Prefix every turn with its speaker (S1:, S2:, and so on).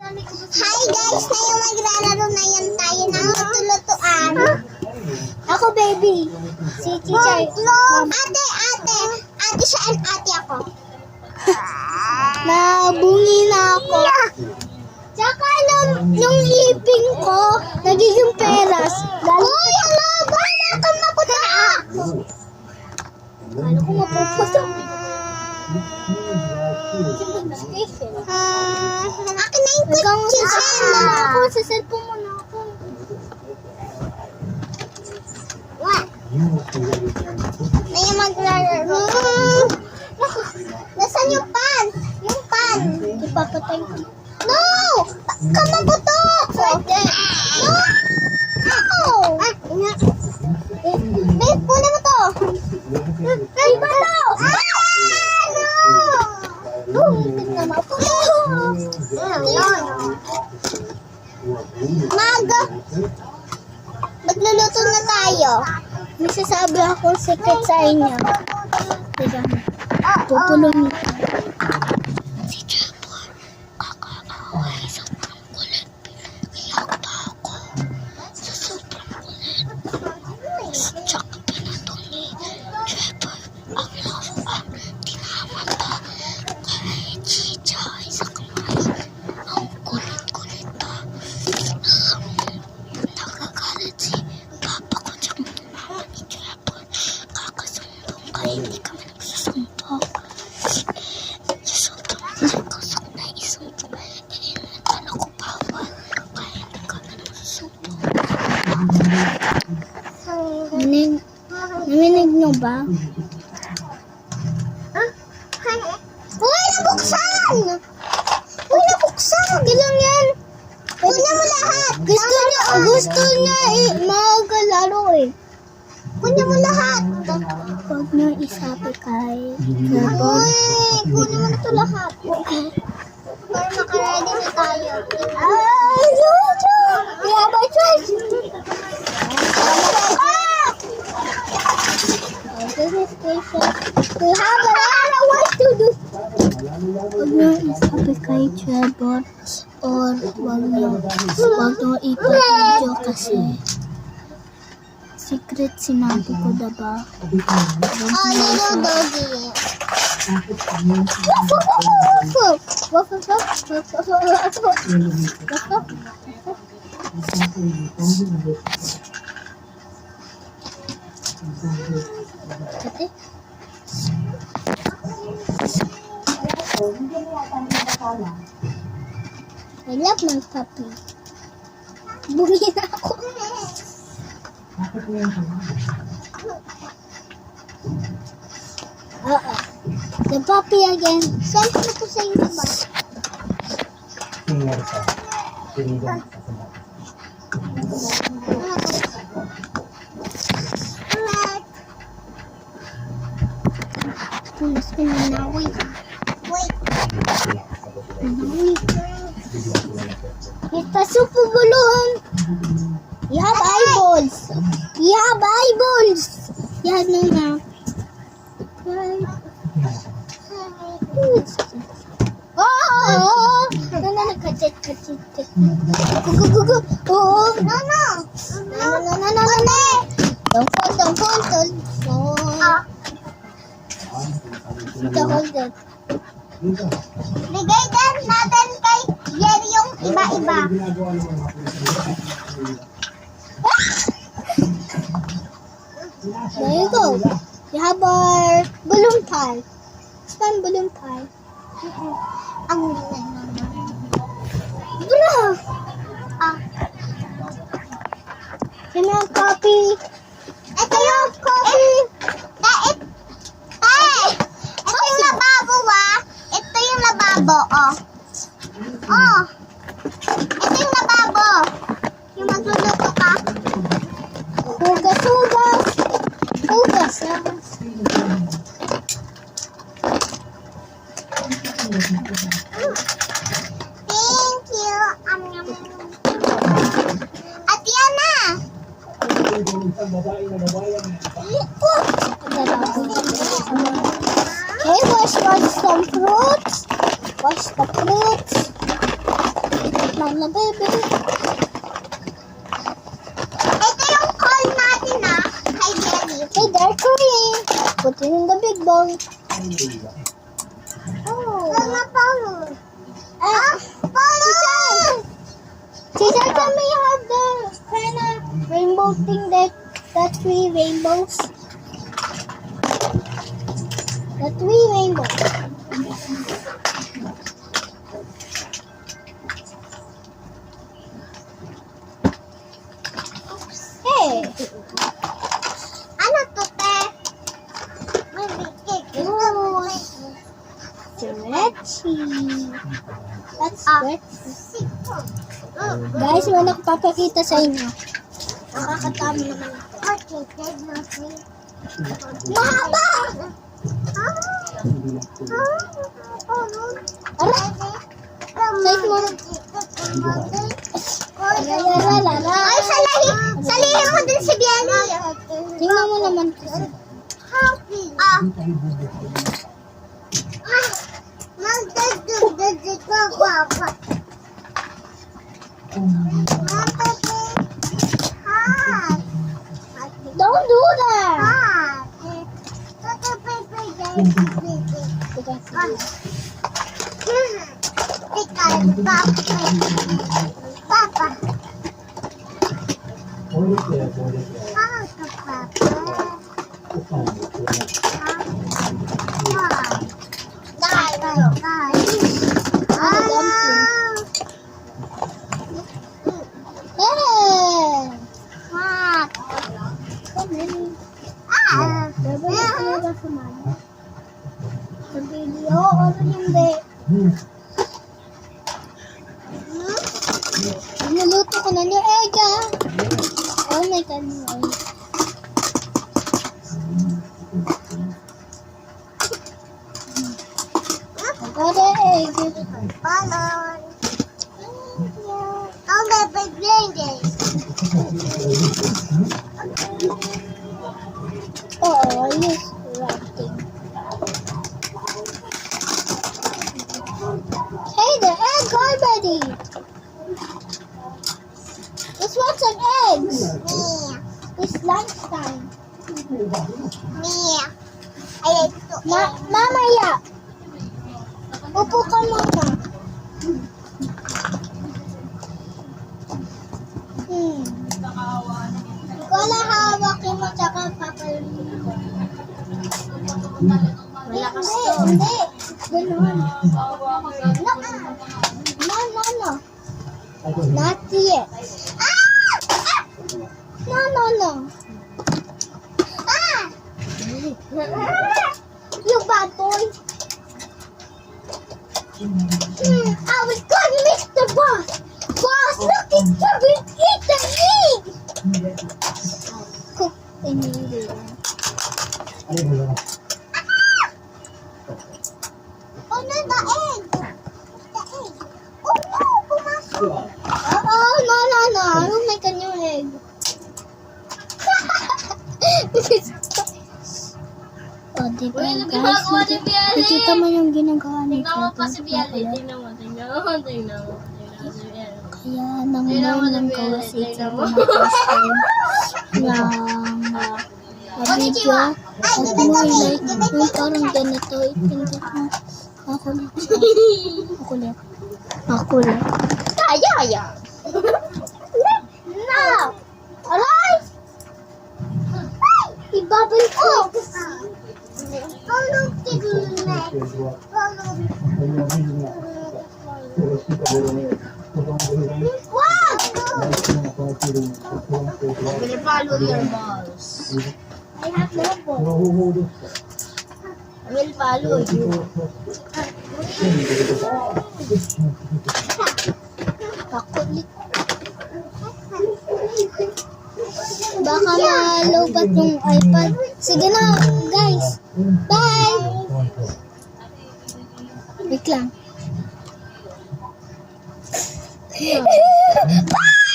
S1: Hi guys, ngayon maglalaro na yan tayo ng luto-lutuan. Ako baby, si teacher. Ate siya and ate ako. Nabungi na ako. Tsaka yung ipin ko, nagiging peras. Uy, hala, bahala kang maputa. Ano ko mapuputo? Akin na yung kitchen. Ako, sa cellphone mo na ako. What? May maglalaro. Nasaan yung pan? Yung pan. Ipapatay ko. No! Kamabutok! Pwede. No! Babe, kunin mo to. Babe, ba to? No! Magluluto na tayo. May sasabi akong secret sa inyo. Diba? Pupulong ito. Si Jepor, kakaaway sa pangkulit. Kaya pa ako sa sobrang kulit. Tsaka pinatong ni Jepor ang lawan. Tinaman pa kay Chicha sa kamay. Ang kulit-kulit pa. Nakagalit si Papa ko tsaka mama ni Jepor. Kakasumbong ka, hindi kami nagsusumbong. Susumbong gusto ko na isumbong. Ano ko bawal. Kaya hindi kami nagsusumbong. Naminig nyo ba? Uy, nabuksan! Uy, nabuksan! Gilang yan! Kunin mo lahat! Gusto niya magalaro eh. Kunin mo lahat! Huwag niyo isabi kay Jepor. Uy, kunin mo na ito lahat. Para makaready na tayo. Ay, Jojo! We have a choice! This is station. We have a lot of work to do. Huwag niyo isabi kay Jepor or huwag niyo ipag-video kasi secret sinabi ko, diba? Oh, little doggy. I love my puppy. Bumili na ako. The puppy again. Saan ko na po sa inyo ba? Wait. It's a super balloon. You have eyeballs. Yan na. Oh! Nagkachit. Oh! No. Don't fall. Hold it. Bigay din natin kay Jerry yung iba-iba. There you go. You have our balloon pie. It's fun balloon pie. Ang bro! Can you have coffee? Ito yung coffee. Ito yung lababo Ito yung lababo, oh. Ito yung lababo. Yung magluluto ka. Hugas. Thank you. At yan na. Okay, wash some fruits. Wash the fruits. Mama, baby. Ito yung call natin kay Jelly. Hey there, Korean. Put it in the big bowl. Oh. Mama, Paulo. Paulo! Teacher, can we have the kind of rainbow thing that the 3 rainbows? The 3 rainbows. Hey! Ano to, te? Stretchy. That's stretchy. Guys, wala ko papakita sa inyo. Nakakatami naman ito. Mahaba! Aray! Sait mo. Ay, salihin mo din si Bieli. Tingnan mo naman kasi. Don't do that. Papa. Niluto ko na yung egg. Oh my God. Got the egg. Balon. I'll never drink it. Oh, he's writing. Hey, the egg already. Let's want some eggs. Yeah. It's lunchtime. Yeah. Mamaya. Upo ka muna. Wala hawakin mo tsaka papalito. Malakas to. Hindi. Ganun. No. Not yet. No. You bad boy. I was gonna miss the boss. Boss, look, it's coming. Eat the egg. Cook the noodle. Oh no, the egg. The egg. Oh no, pumasok. Oh no. I will make a new egg. Oh, diba guys? Nakikita mo yung ginagawa ni
S2: Tingnan mo pa si Bialy. Tingnan mo.
S1: Kaya nang gawa si Ito ng video. At mo like yung parang ganito. Ipindot mo. Makulit. Kaya. No! Aray! Ibabal ko! What?
S2: I will follow your balls.
S1: I have no balls.
S2: I will follow you.
S1: Makulit. Baka malobat yung iPad. Sige na, guys. Bye! Wait lang. Bye!